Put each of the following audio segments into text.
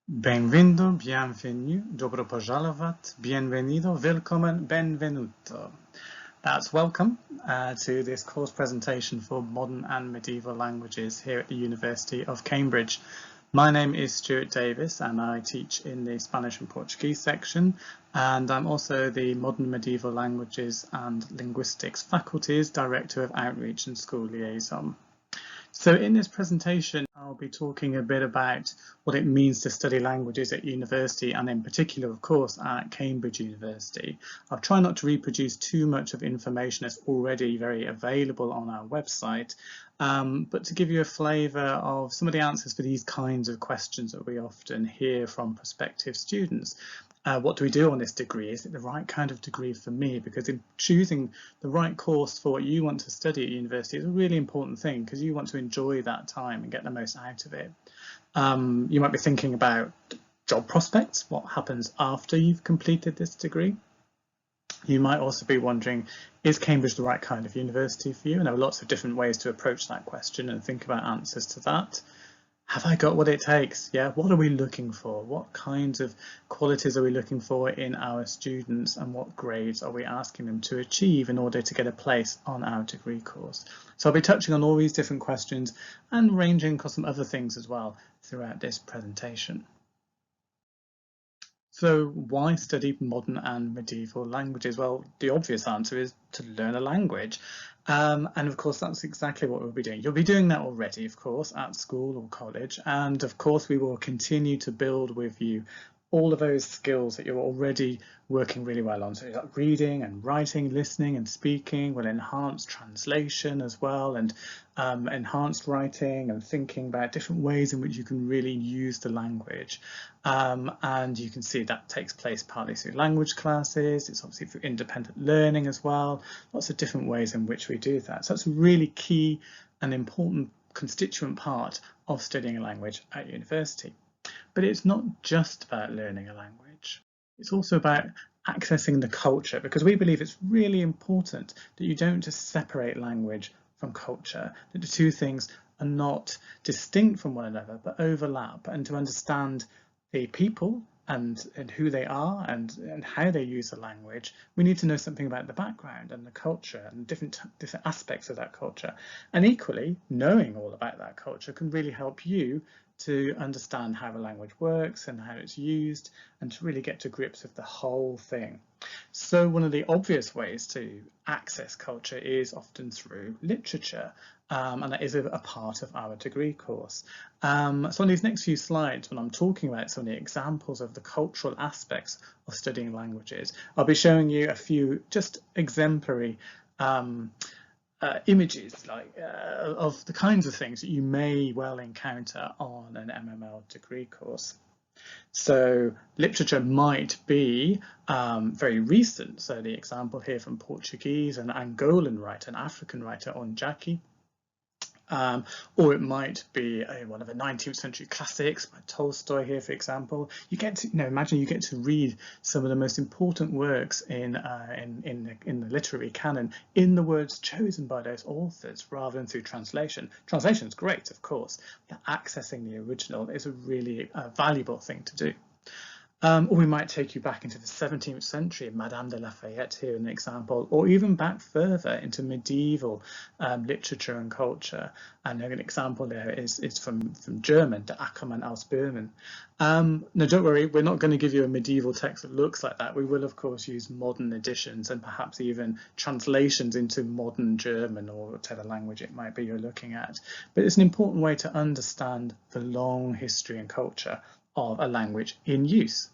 Benvindo, bienvenue, dobro požalovat, bienvenido, willkommen, benvenuto. That's welcome to this course presentation for modern and medieval languages here at the University of Cambridge. My name is Stuart Davis and I teach in the Spanish and Portuguese section, and I'm also the Modern Medieval Languages and Linguistics Faculty's Director of Outreach and School Liaison. So in this presentation, I'll be talking a bit about what it means to study languages at university, and in particular, of course, at Cambridge University. I'll try not to reproduce too much of information that's already very available on our website, but to give you a flavour of some of the answers for these kinds of questions that we often hear from prospective students. What do we do on this degree? Is it the right kind of degree for me? Because in choosing the right course for what you want to study at university is a really important thing, because you want to enjoy that time and get the most out of it. You might be thinking about job prospects, what happens after you've completed this degree. You might also be wondering, is Cambridge the right kind of university for you? And there are lots of different ways to approach that question and think about answers to that. Have I got what it takes? Yeah, what are we looking for? What kinds of qualities are we looking for in our students, and what grades are we asking them to achieve in order to get a place on our degree course? So I'll be touching on all these different questions and ranging across some other things as well throughout this presentation. So why study modern and medieval languages? Well, the obvious answer is to learn a language. And of course, that's exactly what we'll be doing. You'll be doing that already, of course, at school or college. And of course, we will continue to build with you all of those skills that you're already working really well on. So like reading and writing, listening and speaking will enhance translation as well, and enhanced writing and thinking about different ways in which you can really use the language. And you can see that takes place partly through language classes. It's obviously through independent learning as well. Lots of different ways in which we do that. So that's a really key and important constituent part of studying a language at university. But it's not just about learning a language. It's also about accessing the culture, because we believe it's really important that you don't just separate language from culture, that the two things are not distinct from one another, but overlap, and to understand the people and who they are and how they use the language, we need to know something about the background and the culture and different aspects of that culture. And equally, knowing all about that culture can really help you to understand how the language works and how it's used, and to really get to grips with the whole thing. So one of the obvious ways to access culture is often through literature, and that is a part of our degree course. So on these next few slides, when I'm talking about some of the examples of the cultural aspects of studying languages, I'll be showing you a few just exemplary images of the kinds of things that you may well encounter on an MML degree course. So literature might be very recent. So the example here from Portuguese, an Angolan writer, an African writer, Onjaki. Or it might be one of the 19th century classics by Tolstoy here, for example. You get to, imagine you get to read some of the most important works in the literary canon in the words chosen by those authors, rather than through translation. Translation is great, of course, but accessing the original is a really valuable thing to do. Or we might take you back into the 17th century, Madame de Lafayette here an example, or even back further into medieval literature and culture. And an example there is from German, Der Ackermann aus Böhmen. Now don't worry, we're not going to give you a medieval text that looks like that. We will of course use modern editions and perhaps even translations into modern German or whatever language it might be you're looking at. But it's an important way to understand the long history and culture of a language in use.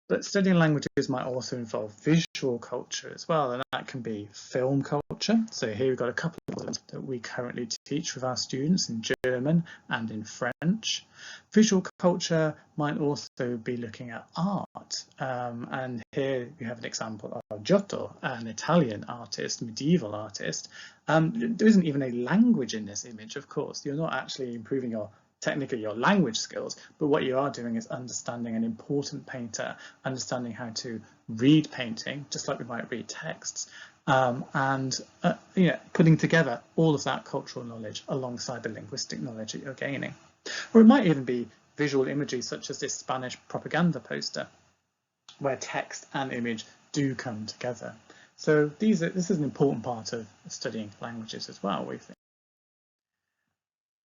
But studying languages might also involve visual culture as well, and that can be film culture. So here we've got a couple of them that we currently teach with our students in German and in French. Visual culture might also be looking at art, and here we have an example of Giotto, an Italian artist, medieval artist. There isn't even a language in this image, of course. You're not actually improving technically your language skills, but what you are doing is understanding an important painter, understanding how to read painting, just like we might read texts, and putting together all of that cultural knowledge alongside the linguistic knowledge that you're gaining. Or it might even be visual imagery such as this Spanish propaganda poster, where text and image do come together. So this is an important part of studying languages as well, we think.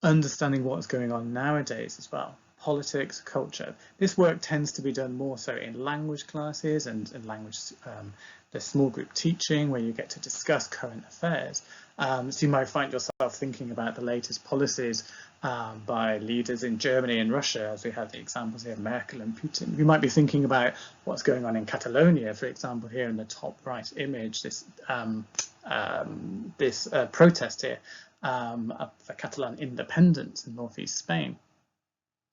Understanding what's going on nowadays as well. Politics, culture. This work tends to be done more so in language classes and in language, the small group teaching, where you get to discuss current affairs. So you might find yourself thinking about the latest policies by leaders in Germany and Russia, as we have the examples here, Merkel and Putin. You might be thinking about what's going on in Catalonia, for example, here in the top right image, this protest here for Catalan independence in northeast Spain.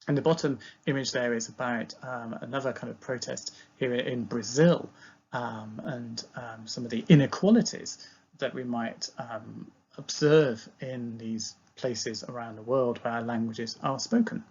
And the bottom image there is about another kind of protest here in Brazil, and some of the inequalities that we might observe in these places around the world where languages are spoken.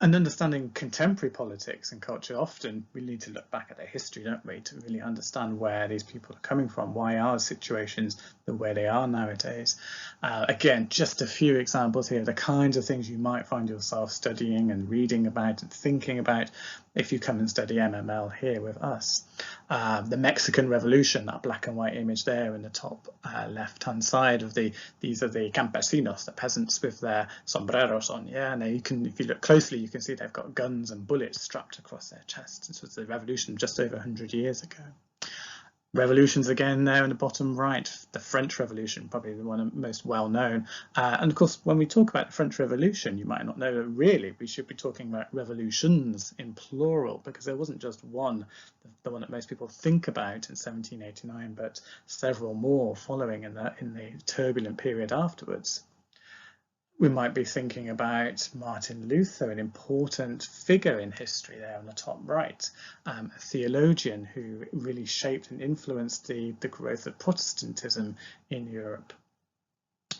And understanding contemporary politics and culture, often we need to look back at their history, don't we, to really understand where these people are coming from, why are situations the way they are nowadays. Again, just a few examples here, the kinds of things you might find yourself studying and reading about and thinking about if you come and study MML here with us. The Mexican Revolution, that black and white image there in the top left-hand side of these are the campesinos, the peasants with their sombreros on. Yeah, and you can, if you look closely, you can see they've got guns and bullets strapped across their chests. This was the revolution just over 100 years ago. Revolutions again there in the bottom right, the French Revolution, probably the one most well known. And of course, when we talk about the French Revolution, you might not know that really we should be talking about revolutions in plural, because there wasn't just one, the one that most people think about in 1789, but several more following in the turbulent period afterwards. We might be thinking about Martin Luther, an important figure in history there on the top right, a theologian who really shaped and influenced the growth of Protestantism in Europe.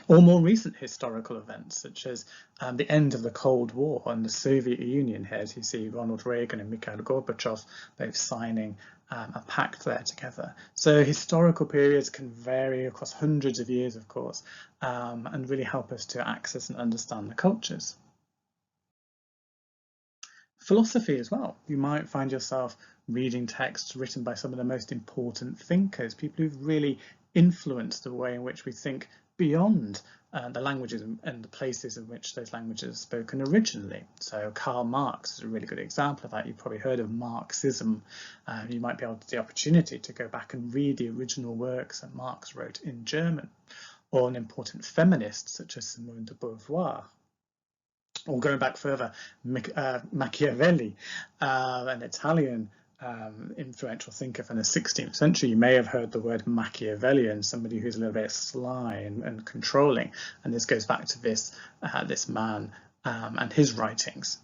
Or more recent historical events, such as the end of the Cold War and the Soviet Union here, as you see Ronald Reagan and Mikhail Gorbachev both signing a pact there together. So historical periods can vary across hundreds of years, of course, and really help us to access and understand the cultures. Philosophy as well. You might find yourself reading texts written by some of the most important thinkers, people who've really influenced the way in which we think beyond the languages and the places in which those languages are spoken originally. So Karl Marx is a really good example of that. You've probably heard of Marxism. You might be able to the opportunity to go back and read the original works that Marx wrote in German, or an important feminist such as Simone de Beauvoir. Or going back further, Machiavelli, an Italian influential thinker from the 16th century. You may have heard the word Machiavellian, somebody who's a little bit sly and controlling, and this goes back to this man and his writings.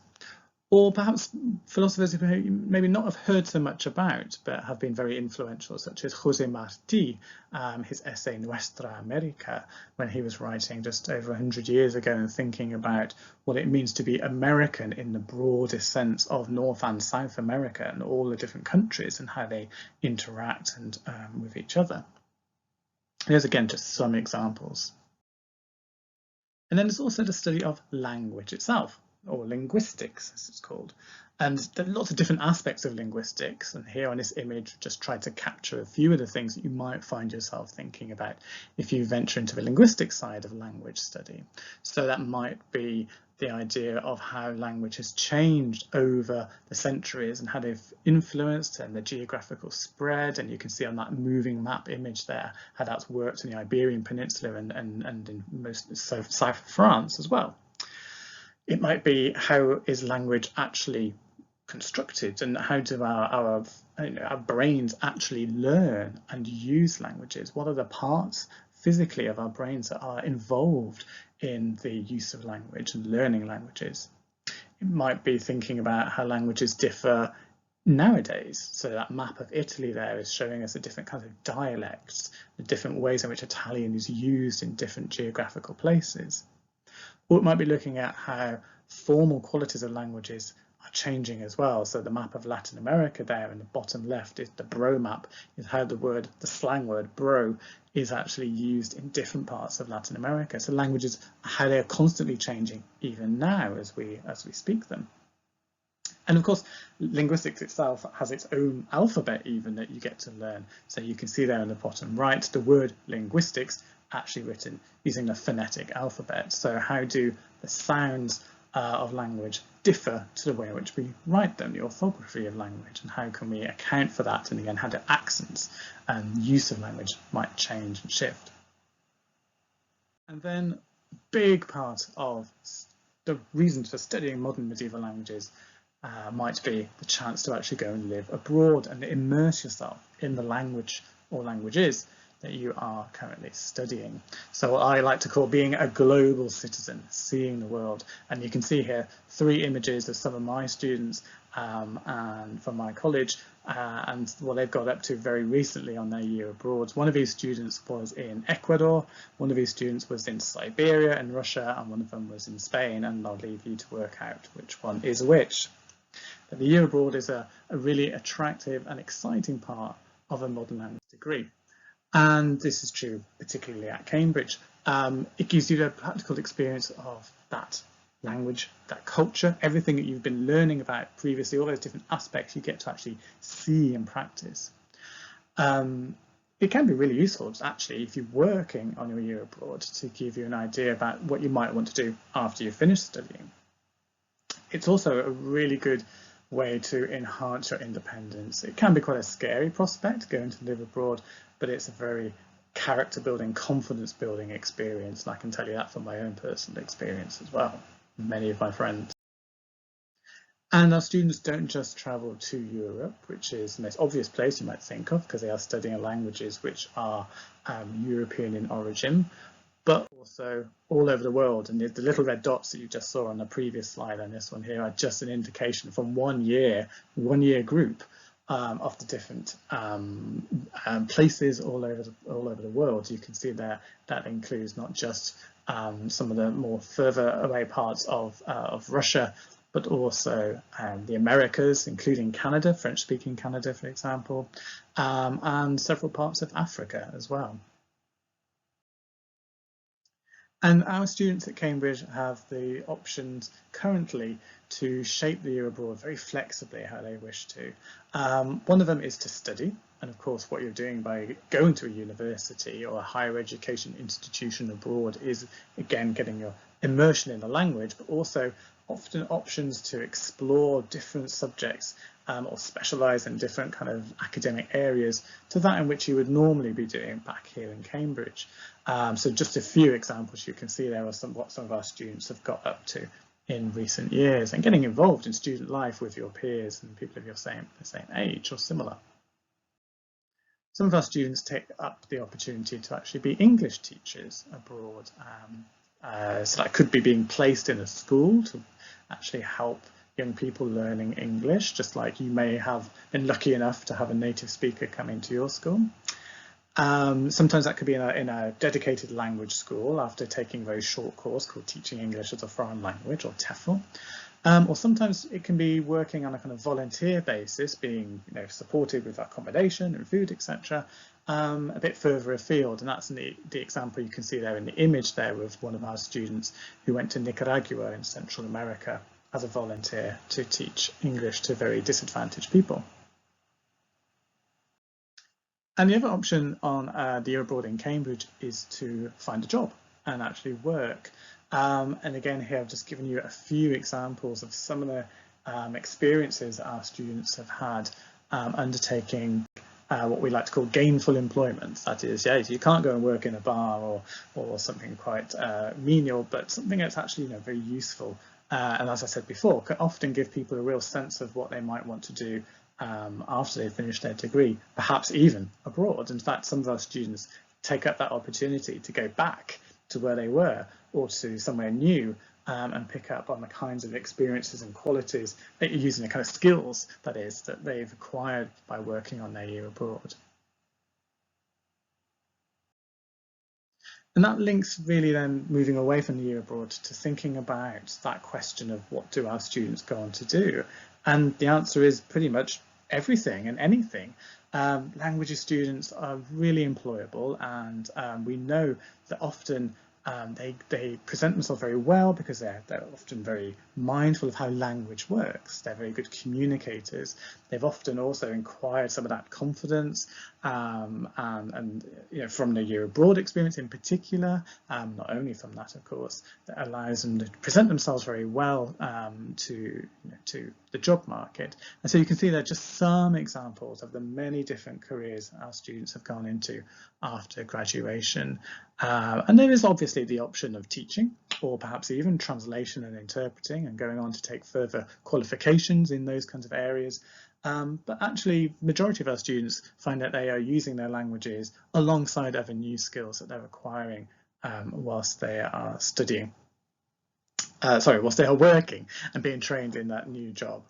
Or perhaps philosophers who maybe not have heard so much about, but have been very influential, such as José Martí, his essay Nuestra América, when he was writing just over 100 years ago and thinking about what it means to be American in the broadest sense of North and South America and all the different countries and how they interact and with each other. Here's again just some examples. And then there's also the study of language itself, or linguistics as it's called. And there are lots of different aspects of linguistics, and here on this image just try to capture a few of the things that you might find yourself thinking about if you venture into the linguistic side of language study. So that might be the idea of how language has changed over the centuries and how they've influenced and the geographical spread, and you can see on that moving map image there how that's worked in the Iberian Peninsula and in most south of France as well. It might be how is language actually constructed, and how do our brains actually learn and use languages? What are the parts physically of our brains that are involved in the use of language and learning languages? It might be thinking about how languages differ nowadays. So that map of Italy there is showing us the different kinds of dialects, the different ways in which Italian is used in different geographical places. Or it might be looking at how formal qualities of languages are changing as well. So the map of Latin America there in the bottom left is the bro map, is how the slang word bro is actually used in different parts of Latin America. So languages, how they are constantly changing even now as we speak them. And of course, linguistics itself has its own alphabet even that you get to learn. So you can see there in the bottom right, the word linguistics actually written using the phonetic alphabet. So how do the sounds of language differ to the way in which we write them, the orthography of language, and how can we account for that? And again, how do accents and use of language might change and shift. And then a big part of the reason for studying modern medieval languages might be the chance to actually go and live abroad and immerse yourself in the language or languages that you are currently studying. So what I like to call being a global citizen, seeing the world. And you can see here 3 images of some of my students and from my college and what they've got up to very recently on their year abroad. One of these students was in Ecuador, one of these students was in Siberia and Russia, and one of them was in Spain, and I'll leave you to work out which one is which. But the year abroad is a really attractive and exciting part of a modern language degree. And this is true particularly at Cambridge. It gives you the practical experience of that language, that culture, everything that you've been learning about previously, all those different aspects you get to actually see and practice. It can be really useful actually if you're working on your year abroad to give you an idea about what you might want to do after you finish studying. It's also a really good way to enhance your independence. It can be quite a scary prospect going to live abroad, but it's a very character building, confidence building experience, and I can tell you that from my own personal experience as well, many of my friends. And our students don't just travel to Europe, which is the most obvious place you might think of because they are studying languages which are European in origin, but also all over the world. And the little red dots that you just saw on the previous slide and this one here are just an indication from one year group of the different places all over the world. You can see there that includes not just some of the more further away parts of Russia, but also the Americas, including Canada, French-speaking Canada, for example, and several parts of Africa as well. And our students at Cambridge have the options currently to shape the year abroad very flexibly how they wish to. One of them is to study, and of course what you're doing by going to a university or a higher education institution abroad is again getting your immersion in the language, but also often options to explore different subjects or specialise in different kind of academic areas to that in which you would normally be doing back here in Cambridge. So just a few examples you can see there are what some of our students have got up to in recent years, and getting involved in student life with your peers and people of the same age or similar. Some of our students take up the opportunity to actually be English teachers abroad. So that could be being placed in a school to actually help young people learning English, just like you may have been lucky enough to have a native speaker come into your school. Sometimes that could be in a dedicated language school after taking a very short course called Teaching English as a Foreign Language, or TEFL. Or sometimes it can be working on a kind of volunteer basis, being supported with accommodation and food, etc., a bit further afield. And that's the example you can see there in the image there with one of our students who went to Nicaragua in Central America as a volunteer to teach English to very disadvantaged people. And the other option on the year abroad in Cambridge is to find a job and actually work. And again, here I've just given you a few examples of some of the experiences that our students have had undertaking what we like to call gainful employment. That is, you can't go and work in a bar or something quite menial, but something that's actually very useful. And as I said before, can often give people a real sense of what they might want to do after they finish their degree, perhaps even abroad. In fact, some of our students take up that opportunity to go back to where they were or to somewhere new and pick up on the kinds of experiences and qualities that you're using, the kind of skills that they've acquired by working on their year abroad. And that links really then moving away from the year abroad to thinking about that question of what do our students go on to do? And the answer is pretty much everything and anything. Languages students are really employable, and we know that often they present themselves very well because they're often very mindful of how language works. They're very good communicators. They've often also acquired some of that confidence and from the year abroad experience in particular, not only from that, of course, that allows them to present themselves very well to the job market. And so you can see there are just some examples of the many different careers our students have gone into after graduation. And there is obviously the option of teaching, or perhaps even translation and interpreting, and going on to take further qualifications in those kinds of areas. But actually, the majority of our students find that they are using their languages alongside other new skills that they're acquiring whilst they are studying. Whilst they are working and being trained in that new job.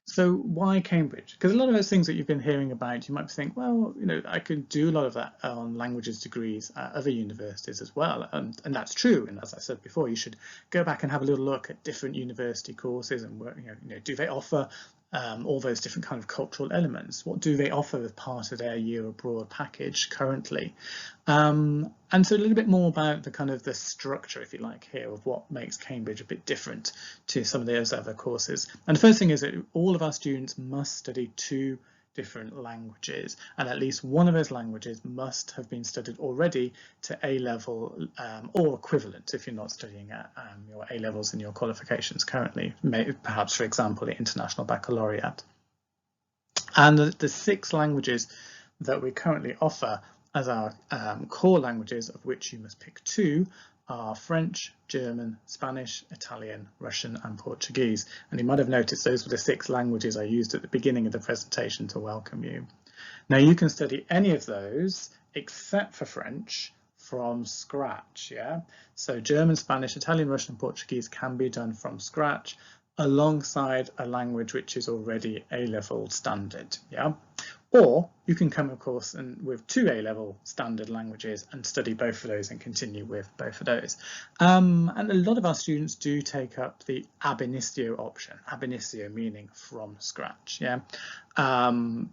So why Cambridge? Because a lot of those things that you've been hearing about, you might think, well, I could do a lot of that on languages degrees at other universities as well. And that's true. And as I said before, you should go back and have a little look at different university courses and work, do they offer all those different kind of cultural elements? What do they offer as part of their year abroad package currently? And so a little bit more about the kind of the structure, if you like, here of what makes Cambridge a bit different to some of those other courses. And the first thing is that all of our students must study 2 different languages, and at least one of those languages must have been studied already to A-level or equivalent if you're not studying at your A-levels in your qualifications currently, perhaps, for example, the International Baccalaureate. And the 6 languages that we currently offer as our core languages, of which you must pick 2, are French, German, Spanish, Italian, Russian and Portuguese. And you might have noticed those were the 6 languages I used at the beginning of the presentation to welcome you. Now you can study any of those except for French from scratch, yeah? So German, Spanish, Italian, Russian and Portuguese can be done from scratch alongside a language which is already A-level standard, yeah? Or you can come, of course, with 2 A-level standard languages and study both of those and continue with both of those. And a lot of our students do take up the ab initio option, ab initio meaning from scratch, yeah?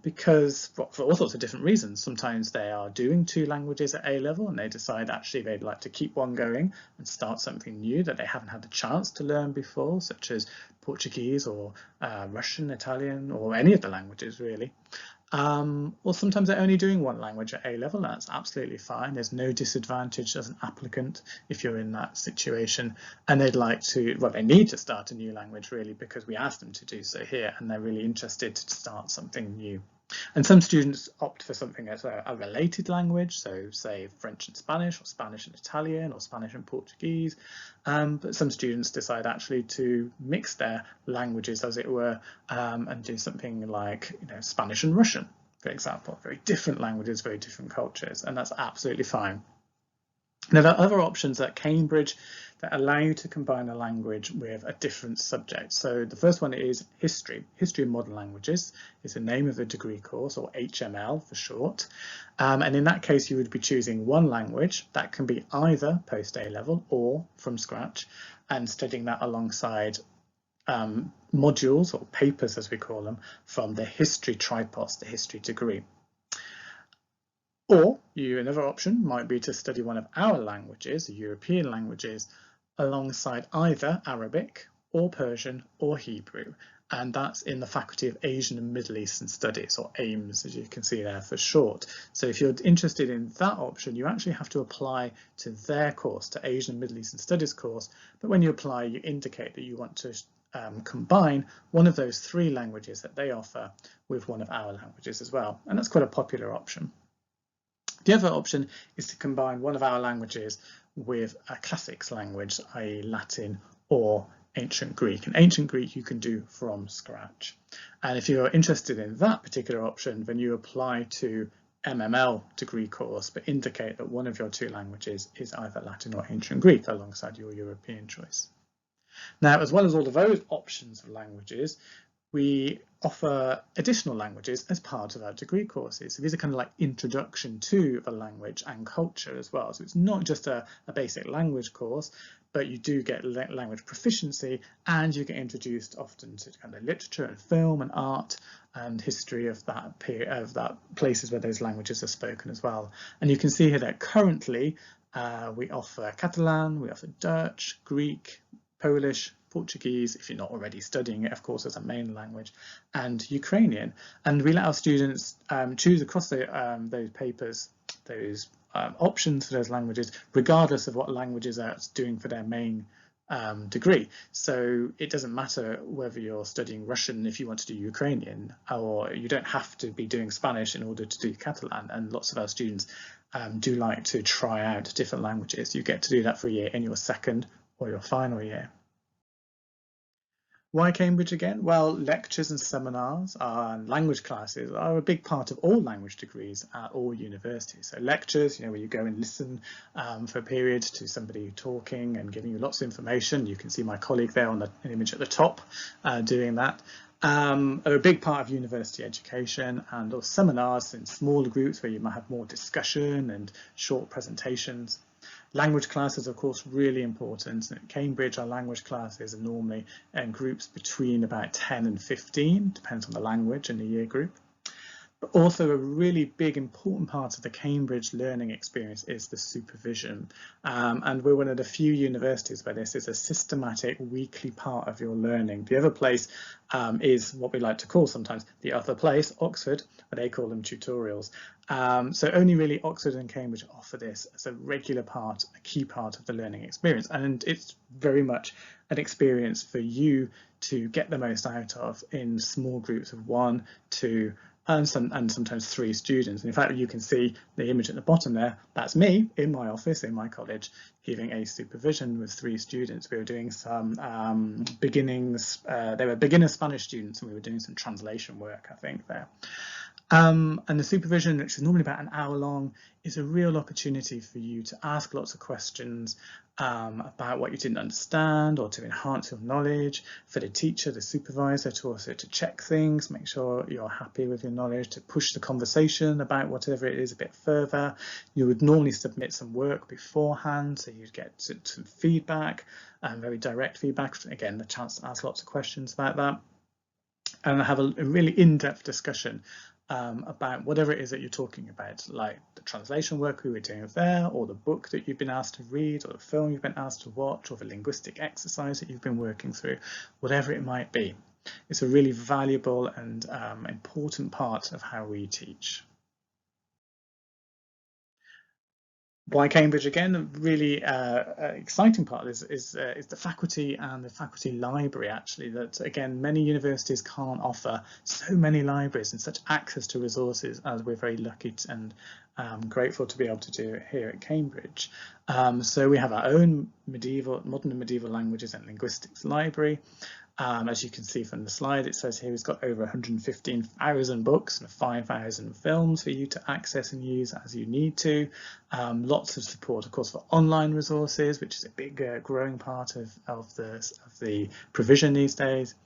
Because for all sorts of different reasons. Sometimes they are doing 2 languages at A-level and they decide actually they'd like to keep one going and start something new that they haven't had the chance to learn before, such as Portuguese or Russian, Italian, or any of the languages really. Or sometimes they're only doing 1 language at A-level. That's absolutely fine. There's no disadvantage as an applicant if you're in that situation, and they'd like to, well, they need to start a new language really because we asked them to do so here, and they're really interested to start something new. And some students opt for something as a related language, so say French and Spanish, or Spanish and Italian, or Spanish and Portuguese. But some students decide actually to mix their languages, as it were, and do something like Spanish and Russian, for example. Very different languages, very different cultures, and that's absolutely fine. Now, there are other options at Cambridge that allow you to combine a language with a different subject. So the first one is history. History of Modern Languages is the name of the degree course, or HML for short. And in that case, you would be choosing 1 language that can be either post A-level or from scratch, and studying that alongside modules, or papers as we call them, from the history tripos, the history degree. Or another option might be to study one of our languages, the European languages, alongside either Arabic or Persian or Hebrew, and that's in the Faculty of Asian and Middle Eastern Studies, or AIMS, as you can see there for short. So if you're interested in that option, you actually have to apply to their course, to Asian and Middle Eastern Studies course, but when you apply, you indicate that you want to combine one of those 3 languages that they offer with one of our languages as well, and that's quite a popular option. The other option is to combine one of our languages with a classics language, i.e. Latin or ancient Greek. And ancient Greek you can do from scratch. And if you're interested in that particular option, then you apply to MML degree course, but indicate that one of your 2 languages is either Latin or ancient Greek alongside your European choice. Now, as well as all of those options of languages, we offer additional languages as part of our degree courses. So these are kind of like introduction to the language and culture as well. So it's not just a basic language course, but you do get language proficiency, and you get introduced often to kind of literature and film and art and history of that period, of that places where those languages are spoken as well. And you can see here that currently we offer Catalan, we offer Dutch, Greek, Polish, Portuguese, if you're not already studying it, of course, as a main language, and Ukrainian. And we let our students choose across those papers, those options for those languages, regardless of what languages are doing for their main degree. So it doesn't matter whether you're studying Russian if you want to do Ukrainian, or you don't have to be doing Spanish in order to do Catalan. And lots of our students do like to try out different languages. You get to do that for a year in your second or your final year. Why Cambridge again? Well, lectures and seminars and language classes are a big part of all language degrees at all universities. So lectures, where you go and listen for a period to somebody talking and giving you lots of information. You can see my colleague there on the image at the top doing that. Are a big part of university education, and or seminars in smaller groups where you might have more discussion and short presentations. Language classes, of course, really important. At Cambridge, our language classes are normally in groups between about 10 and 15, depends on the language and the year group. But also a really big, important part of the Cambridge learning experience is the supervision. And we're one of the few universities where this is a systematic weekly part of your learning. The other place is what we like to call sometimes the other place, Oxford, where they call them tutorials. So only really Oxford and Cambridge offer this as a regular part, a key part of the learning experience. And it's very much an experience for you to get the most out of in small groups of 1, 2, and sometimes 3 students. And in fact, you can see the image at the bottom there. That's me in my office, in my college, giving a supervision with 3 students. We were doing some beginnings. They were beginner Spanish students, and we were doing some translation work, I think, there. And the supervision, which is normally about an hour long, is a real opportunity for you to ask lots of questions about what you didn't understand, or to enhance your knowledge, for the teacher, the supervisor, to also to check things, make sure you're happy with your knowledge, to push the conversation about whatever it is a bit further. You would normally submit some work beforehand, so you'd get some feedback, very direct feedback, again, the chance to ask lots of questions about that, and have a really in-depth discussion about whatever it is that you're talking about, like the translation work we were doing there, or the book that you've been asked to read, or the film you've been asked to watch, or the linguistic exercise that you've been working through, whatever it might be. It's a really valuable and important part of how we teach. Why Cambridge again? A really exciting part is the faculty and the faculty library, actually, that again many universities can't offer so many libraries and such access to resources as we're very lucky and grateful to be able to do it here at Cambridge. So we have our own modern and medieval languages and linguistics library. As you can see from the slide, it says here we've got over 115,000 books and 5,000 films for you to access and use as you need to. Lots of support, of course, for online resources, which is a big growing part of the provision these days.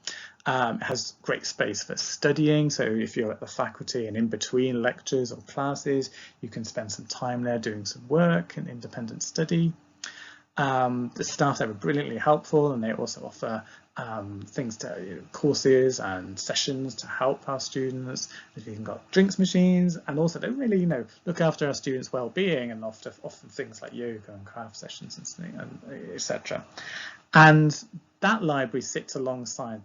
It has great space for studying, so if you're at the faculty and in between lectures or classes, you can spend some time there doing some work and independent study. The staff there are brilliantly helpful, and they also offer things to courses and sessions to help our students. They've even got drinks machines, and also they really look after our students' well-being, and often things like yoga and craft sessions and etc. And that library sits alongside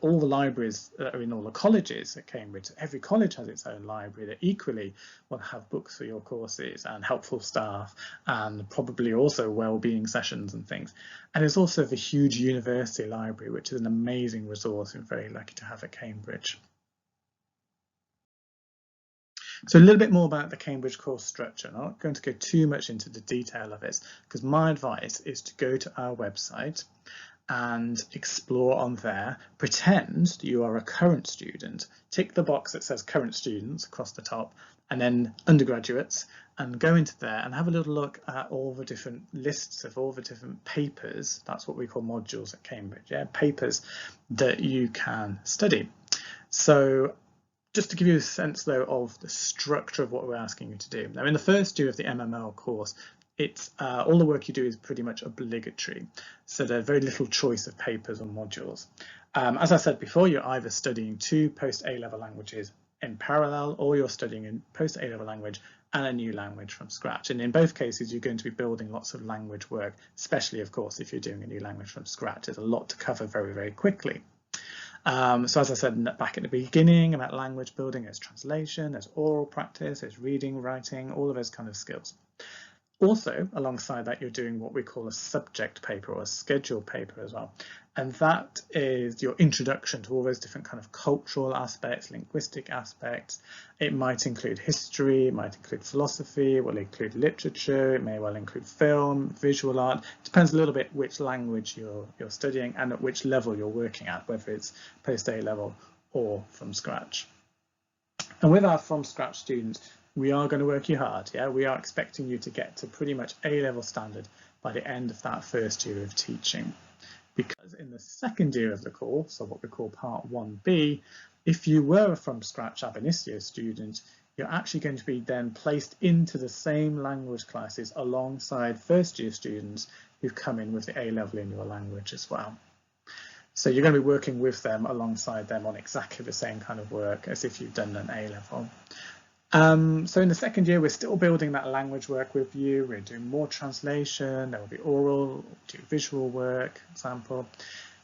all the libraries that are in all the colleges at Cambridge. Every college has its own library that equally will have books for your courses and helpful staff, and probably also well-being sessions and things. And there's also the huge university library, which is an amazing resource we're very lucky to have at Cambridge. So a little bit more about the Cambridge course structure. I'm not going to go too much into the detail of it, because my advice is to go to our website and explore on there. Pretend you are a current student, tick the box that says current students across the top, and then undergraduates, and go into there and have a little look at all the different lists of all the different papers. That's what we call modules at Cambridge, yeah, papers that you can study. So just to give you a sense though of the structure of what we're asking you to do. Now in the first year of the MML course, it's all the work you do is pretty much obligatory. So there's very little choice of papers or modules. As I said before, you're either studying 2 post A-level languages in parallel, or you're studying a post A-level language and a new language from scratch. And in both cases, you're going to be building lots of language work, especially, of course, if you're doing a new language from scratch. There's a lot to cover very, very quickly. So as I said back at the beginning about language building, there's translation, there's oral practice, there's reading, writing, all of those kind of skills. Also, alongside that, you're doing what we call a subject paper or a schedule paper as well. And that is your introduction to all those different kind of cultural aspects, linguistic aspects. It might include history, it might include philosophy, it will include literature, it may well include film, visual art. It depends a little bit which language you're studying and at which level you're working at, whether it's post A level or from scratch. And with our from scratch students, we are going to work you hard. Yeah, we are expecting you to get to pretty much A-level standard by the end of that first year of teaching. Because in the second year of the course, so what we call part 1B, if you were a from scratch ab initio student, you're actually going to be then placed into the same language classes alongside first year students who've come in with the A-level in your language as well. So you're going to be working with them alongside them on exactly the same kind of work as if you've done an A-level. So in the second year, we're still building that language work with you. We're doing more translation, there will be oral, do visual work, example.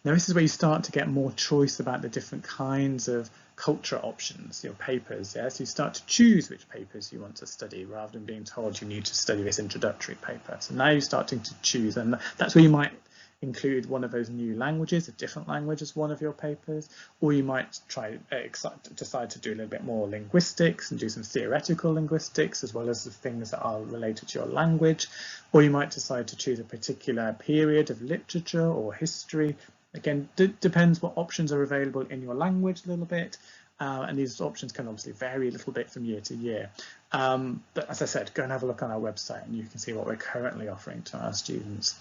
Now this is where you start to get more choice about the different kinds of culture options, your papers. Yeah? So you start to choose which papers you want to study rather than being told you need to study this introductory paper. So now you're starting to choose, and that's where you might include one of those new languages, a different language as one of your papers, or you might decide to do a little bit more linguistics and do some theoretical linguistics as well as the things that are related to your language, or you might decide to choose a particular period of literature or history. Again, depends what options are available in your language a little bit, and these options can obviously vary a little bit from year to year. But as I said, go and have a look on our website and you can see what we're currently offering to our students.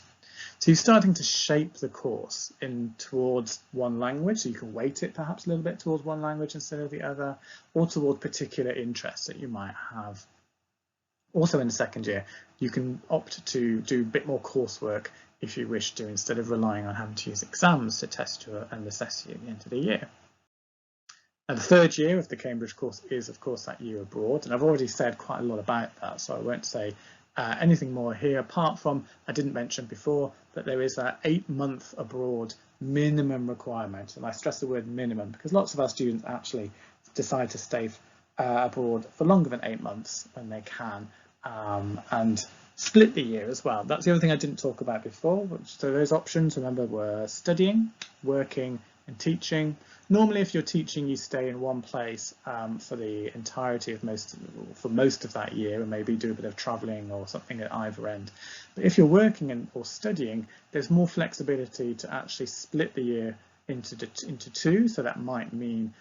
So you're starting to shape the course in towards one language, so you can weight it perhaps a little bit towards one language instead of the other, or toward particular interests that you might have. Also in the second year, you can opt to do a bit more coursework if you wish to, instead of relying on having to use exams to test you and assess you at the end of the year. And the third year of the Cambridge course is, of course, that year abroad, and I've already said quite a lot about that, so I won't say anything more here, apart from I didn't mention before that there is an 8-month abroad minimum requirement, and I stress the word minimum because lots of our students actually decide to stay abroad for longer than 8 months when they can, and split the year as well. That's the other thing I didn't talk about before. So those options, remember, were studying, working and teaching. Normally if you're teaching, you stay in one place for the entirety of most of that year, and maybe do a bit of travelling or something at either end. But if you're working or studying, there's more flexibility to actually split the year into 2. So that might mean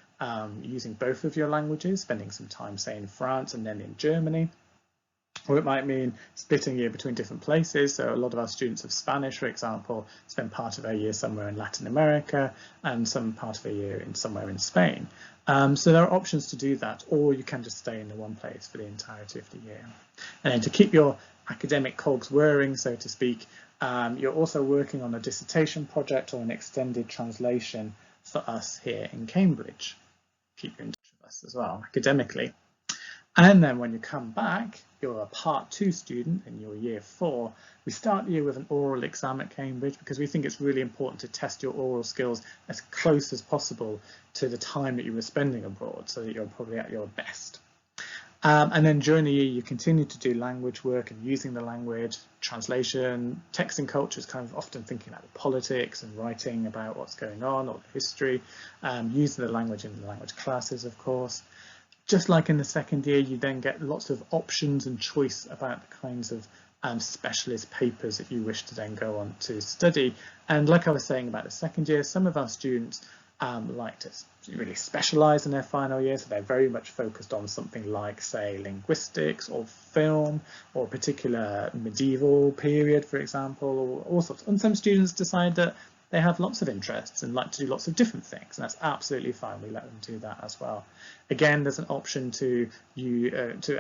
using both of your languages, spending some time, say, in France and then in Germany. Or it might mean splitting a year between different places. So a lot of our students of Spanish, for example, spend part of their year somewhere in Latin America and some part of their year somewhere in Spain. So there are options to do that, or you can just stay in the one place for the entirety of the year. And then to keep your academic cogs whirring, so to speak, you're also working on a dissertation project or an extended translation for us here in Cambridge. Keep in touch with us as well academically. And then when you come back, you're a part 2 student in your year 4. We start the year with an oral exam at Cambridge because we think it's really important to test your oral skills as close as possible to the time that you were spending abroad, so that you're probably at your best. And then during the year, you continue to do language work and using the language, translation, text and culture is kind of often thinking about the politics and writing about what's going on, or the history, using the language in the language classes, of course. Just like in the second year, you then get lots of options and choice about the kinds of specialist papers that you wish to then go on to study. And like I was saying about the second year, some of our students like to really specialise in their final year, so they're very much focused on something like, say, linguistics or film or a particular medieval period, for example, or all sorts. And some students decide that they have lots of interests and like to do lots of different things, and that's absolutely fine. We let them do that as well. Again, there's an option to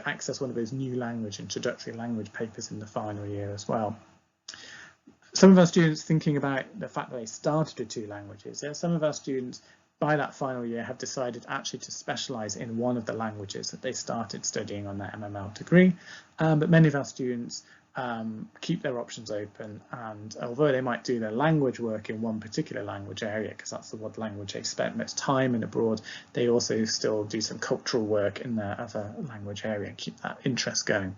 access one of those new language, introductory language papers in the final year as well. Some of our students thinking about the fact that they started with 2 languages. Yeah, some of our students by that final year have decided actually to specialise in one of the languages that they started studying on their MML degree, but many of our students keep their options open, and although they might do their language work in one particular language area because that's the one language they spent most time in abroad, they also still do some cultural work in their other language area and keep that interest going.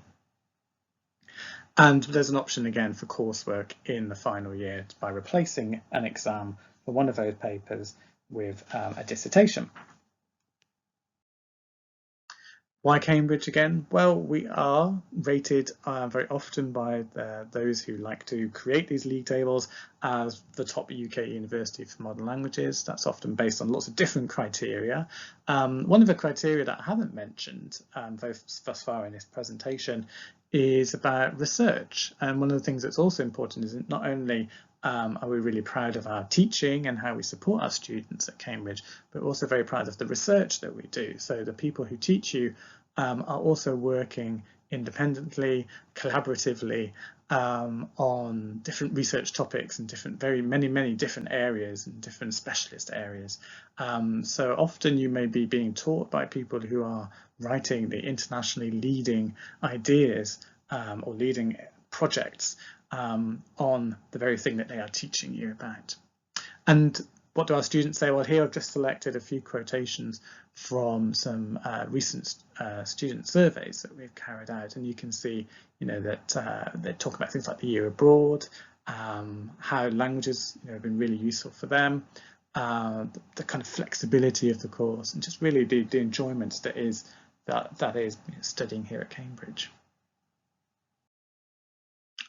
And there's an option again for coursework in the final year by replacing an exam for one of those papers with a dissertation. Why Cambridge again? Well, we are rated very often by those who like to create these league tables as the top UK university for modern languages. That's often based on lots of different criteria. One of the criteria that I haven't mentioned thus far in this presentation is about research. And one of the things that's also important is not only are we really proud of our teaching and how we support our students at Cambridge, but we're also very proud of the research that we do. So the people who teach you are also working independently, collaboratively on different research topics and many different areas and different specialist areas. So often you may be being taught by people who are writing the internationally leading ideas or leading projects on the very thing that they are teaching you about. And what do our students say? Well, here I've just selected a few quotations from some recent student surveys that we've carried out, and you can see, that they talk about things like the year abroad, how languages, have been really useful for them, the kind of flexibility of the course, and just really the enjoyment that is studying here at Cambridge.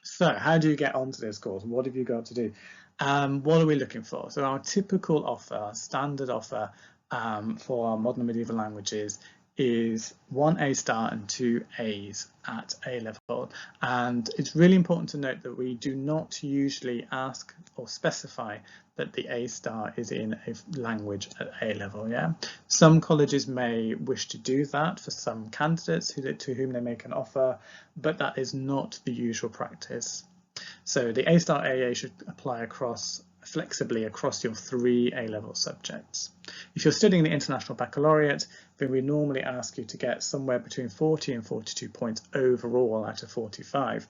So how do you get onto this course? What have you got to do? What are we looking for? So our typical offer, our standard offer for our modern medieval languages is 1 A star and 2 A's at A level. And it's really important to note that we do not usually ask or specify that the A star is in a language at A level. Yeah, some colleges may wish to do that for some candidates to whom they make an offer, but that is not the usual practice. So the A star AA should apply flexibly across your 3 A-level subjects. If you're studying the International Baccalaureate, then we normally ask you to get somewhere between 40 and 42 points overall out of 45.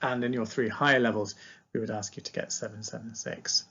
And in your 3 higher levels, we would ask you to get 776.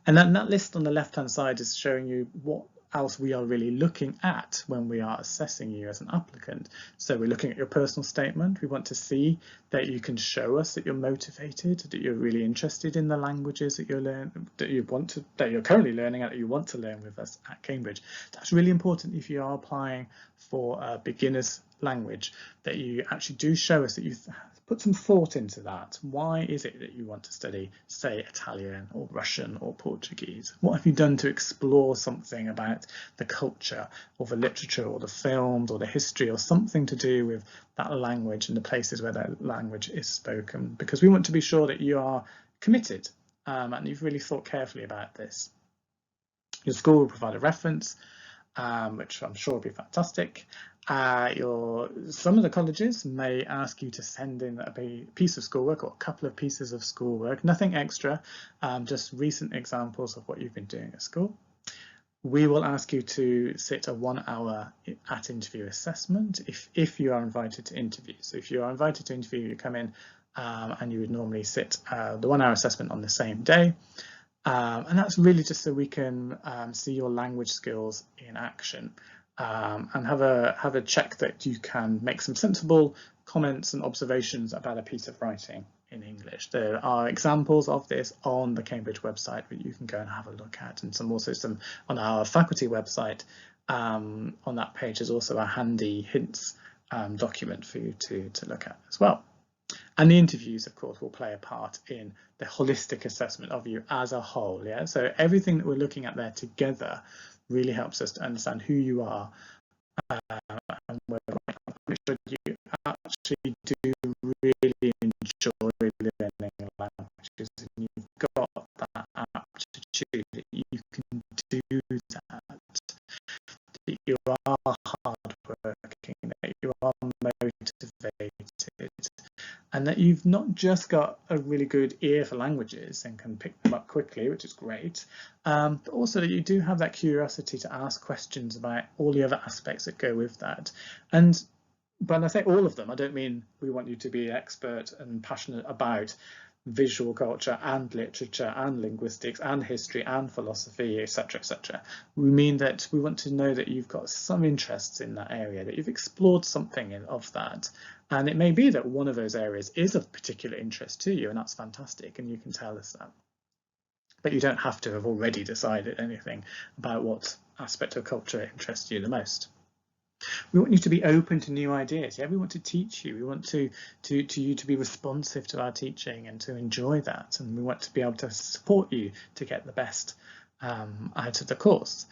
And then that list on the left-hand side is showing you what else we are really looking at when we are assessing you as an applicant. So we're looking at your personal statement. We want to see that you can show us that you're motivated, that you're really interested in the languages that you're currently learning and that you want to learn with us at Cambridge. That's really important if you are applying for a beginner's language, that you actually do show us that you've put some thought into that. Why is it that you want to study, say, Italian or Russian or Portuguese? What have you done to explore something about the culture or the literature or the films or the history or something to do with that language and the places where that language is spoken? Because we want to be sure that you are committed and you've really thought carefully about this. Your school will provide a reference, which I'm sure will be fantastic. Some of the colleges may ask you to send in a piece of schoolwork or a couple of pieces of schoolwork, nothing extra, just recent examples of what you've been doing at school. We will ask you to sit a 1 hour at interview assessment if you are invited to interview. So if you are invited to interview, you come in and you would normally sit the 1 hour assessment on the same day. And that's really just so we can see your language skills in action. And have a check that you can make some sensible comments and observations about a piece of writing in English. There are examples of this on the Cambridge website that you can go and have a look at, and also some on our faculty website. On that page is also a handy hints document for you to look at as well. And the interviews, of course, will play a part in the holistic assessment of you as a whole. Yeah, so everything that we're looking at there together really helps us to understand who you are, and where you actually do really enjoy learning languages, and you've got that aptitude that you can do that you are hardworking, that you are motivated, and that you've not just got a really good ear for languages and can pick them up quickly, which is great, but also that you do have that curiosity to ask questions about all the other aspects that go with that. And when I say all of them, I don't mean we want you to be expert and passionate about visual culture and literature and linguistics and history and philosophy, etc., etc. We mean that we want to know that you've got some interests in that area, that you've explored something of that, and it may be that one of those areas is of particular interest to you, and that's fantastic, and you can tell us that. But you don't have to have already decided anything about what aspect of culture interests you the most. We want you to be open to new ideas. Yeah, we want to teach you. We want you to be responsive to our teaching and to enjoy that. And we want to be able to support you to get the best out of the course.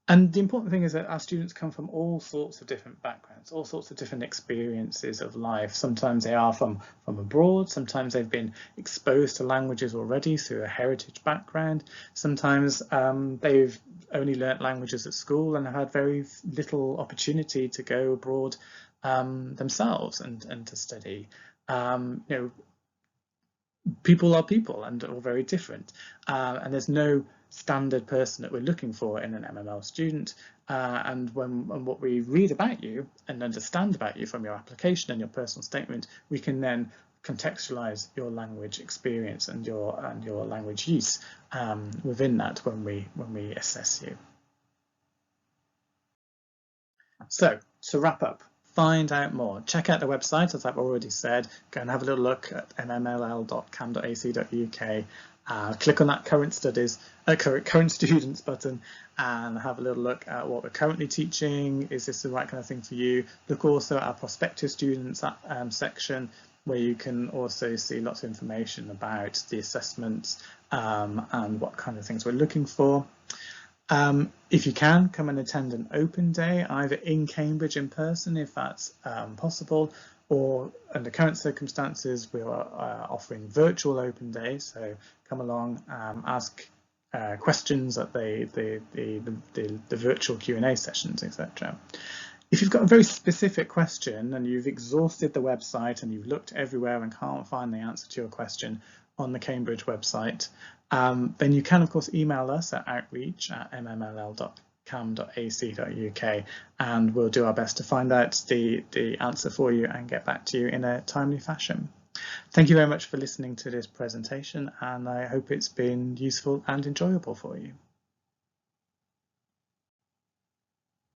And the important thing is that our students come from all sorts of different backgrounds, all sorts of different experiences of life. Sometimes they are from abroad, sometimes they've been exposed to languages already through a heritage background, sometimes they've only learnt languages at school and have had very little opportunity to go abroad themselves and to study. You know, people are people and all very different, and there's no standard person that we're looking for in an MML student, and what we read about you and understand about you from your application and your personal statement, we can then contextualize your language experience and your language use within that when we assess you. So to wrap up, find out more. Check out the website, as I've already said. Go and have a little look at mmll.cam.ac.uk. Click on that current students button and have a little look at what we're currently teaching. Is this the right kind of thing for you? Look also at our prospective students section, where you can also see lots of information about the assessments and what kind of things we're looking for. If you can, come and attend an open day, either in Cambridge in person, if that's possible, or under current circumstances, we are offering virtual open days. So come along, ask questions at the virtual Q&A sessions, etc. If you've got a very specific question and you've exhausted the website and you've looked everywhere and can't find the answer to your question on the Cambridge website, then you can of course email us at outreach@mmll.cam.ac.uk, and we'll do our best to find out the answer for you and get back to you in a timely fashion. Thank you very much for listening to this presentation, and I hope it's been useful and enjoyable for you.